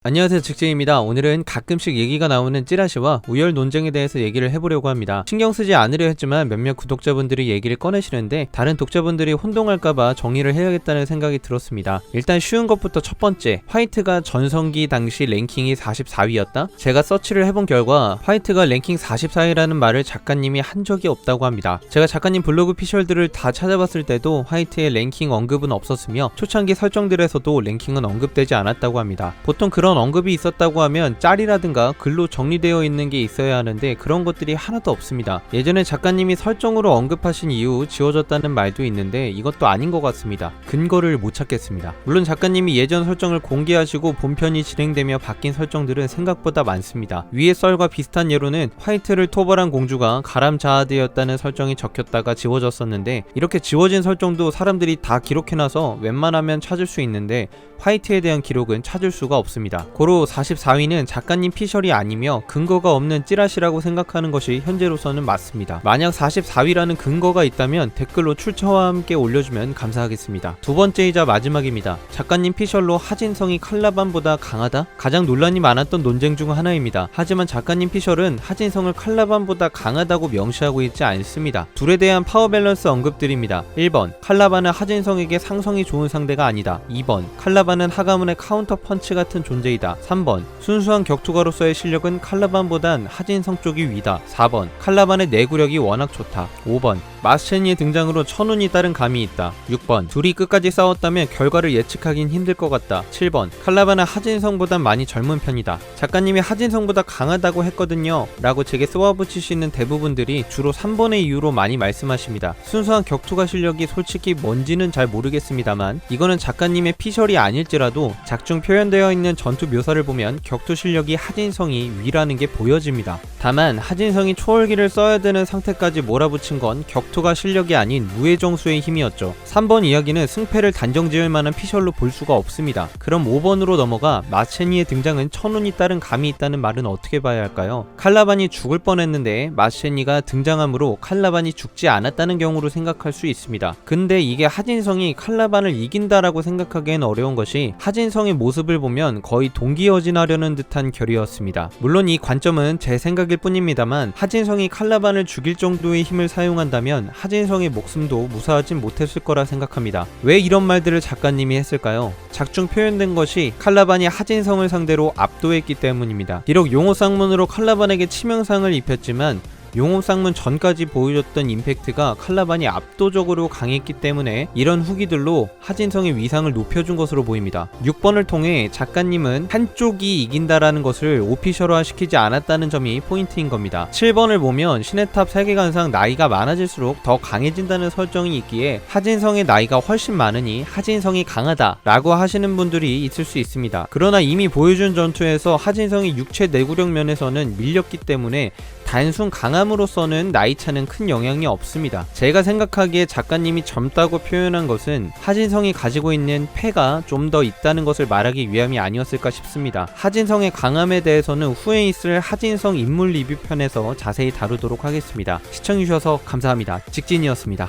안녕하세요, 직진입니다. 오늘은 가끔씩 얘기가 나오는 찌라시와 우열 논쟁에 대해서 얘기를 해보려고 합니다. 신경 쓰지 않으려 했지만 몇몇 구독자분들이 얘기를 꺼내시는데 다른 독자분들이 혼동할까봐 정리를 해야겠다는 생각이 들었습니다. 일단 쉬운 것부터 첫 번째, 화이트가 전성기 당시 랭킹이 44위였다? 제가 서치를 해본 결과 화이트가 랭킹 44위라는 말을 작가님이 한 적이 없다고 합니다. 제가 작가님 블로그 피셜들을 다 찾아봤을 때도 화이트의 랭킹 언급은 없었으며 초창기 설정들에서도 랭킹은 언급되지 않았다고 합니다. 보통 그런 언급이 있었다고 하면 짤이라든가 글로 정리되어 있는 게 있어야 하는데 그런 것들이 하나도 없습니다. 예전에 작가님이 설정으로 언급하신 이후 지워졌다는 말도 있는데 이것도 아닌 것 같습니다. 근거를 못 찾겠습니다. 물론 작가님이 예전 설정을 공개하시고 본편이 진행되며 바뀐 설정들은 생각보다 많습니다. 위의 썰과 비슷한 예로는 화이트를 토벌한 공주가 가람자하드였다는 설정이 적혔다가 지워졌었는데 이렇게 지워진 설정도 사람들이 다 기록해놔서 웬만하면 찾을 수 있는데 화이트에 대한 기록은 찾을 수가 없습니다. 고로 44위는 작가님 피셜이 아니며 근거가 없는 찌라시라고 생각하는 것이 현재로서는 맞습니다. 만약 44위라는 근거가 있다면 댓글로 출처와 함께 올려주면 감사하겠습니다. 두 번째이자 마지막입니다. 작가님 피셜로 하진성이 칼라반보다 강하다? 가장 논란이 많았던 논쟁 중 하나입니다. 하지만 작가님 피셜은 하진성을 칼라반보다 강하다고 명시하고 있지 않습니다. 둘에 대한 파워 밸런스 언급드립니다. 1번, 칼라반은 하진성에게 상성이 좋은 상대가 아니다. 2번, 칼라반은 하가문의 카운터 펀치 같은 존재이다. 3번, 순수한 격투가로서의 실력은 칼라반보단 하진성 쪽이 위다. 4번, 칼라반의 내구력이 워낙 좋다. 5번, 마스체니의 등장으로 천운이 따른 감이 있다. 6번, 둘이 끝까지 싸웠다면 결과를 예측하긴 힘들 것 같다. 7번, 칼라반은 하진성보단 많이 젊은 편이다. 작가님이 하진성보다 강하다고 했거든요 라고 제게 쏘아붙이시는 대부분들이 주로 3번의 이유로 많이 말씀하십니다. 순수한 격투가 실력이 솔직히 뭔지는 잘 모르겠습니다만 이거는 작가님의 피셜이 아닐지라도 작중 표현되어 있는 전투 묘사를 보면 격투 실력이 하진성이 위라는 게 보여집니다. 다만 하진성이 초월기를 써야 되는 상태까지 몰아붙인 건 격투가 실력이 아닌 무회정수의 힘이었죠. 3번 이야기는 승패를 단정지을 만한 피셜로 볼 수가 없습니다. 그럼 5번으로 넘어가 마체니의 등장은 천운이 따른 감이 있다는 말은 어떻게 봐야 할까요? 칼라반이 죽을 뻔했는데 마체니가 등장함으로 칼라반이 죽지 않았다는 경우로 생각할 수 있습니다. 근데 이게 하진성이 칼라반을 이긴다라고 생각하기엔 어려운 것이 하진성의 모습을 보면 거의 동기어진하려는 듯한 결이었습니다. 물론 이 관점은 제 생각일 뿐입니다만 하진성이 칼라반을 죽일 정도의 힘을 사용한다면 하진성의 목숨도 무사하진 못했을 거라 생각합니다. 왜 이런 말들을 작가님이 했을까요? 작중 표현된 것이 칼라반이 하진성을 상대로 압도했기 때문입니다. 비록 용호 쌍문으로 칼라반에게 치명상을 입혔지만 용호 쌍문 전까지 보여줬던 임팩트가 칼라반이 압도적으로 강했기 때문에 이런 후기들로 하진성의 위상을 높여준 것으로 보입니다. 6번을 통해 작가님은 한쪽이 이긴다라는 것을 오피셜화 시키지 않았다는 점이 포인트인 겁니다. 7번을 보면 신의 탑 세계관상 나이가 많아질수록 더 강해진다는 설정이 있기에 하진성의 나이가 훨씬 많으니 하진성이 강하다 라고 하시는 분들이 있을 수 있습니다. 그러나 이미 보여준 전투에서 하진성이 육체 내구력 면에서는 밀렸기 때문에 단순 강함으로서는 나이차는 큰 영향이 없습니다. 제가 생각하기에 작가님이 젊다고 표현한 것은 하진성이 가지고 있는 패가 좀 더 있다는 것을 말하기 위함이 아니었을까 싶습니다. 하진성의 강함에 대해서는 후에 있을 하진성 인물 리뷰 편에서 자세히 다루도록 하겠습니다. 시청해주셔서 감사합니다. 직진이었습니다.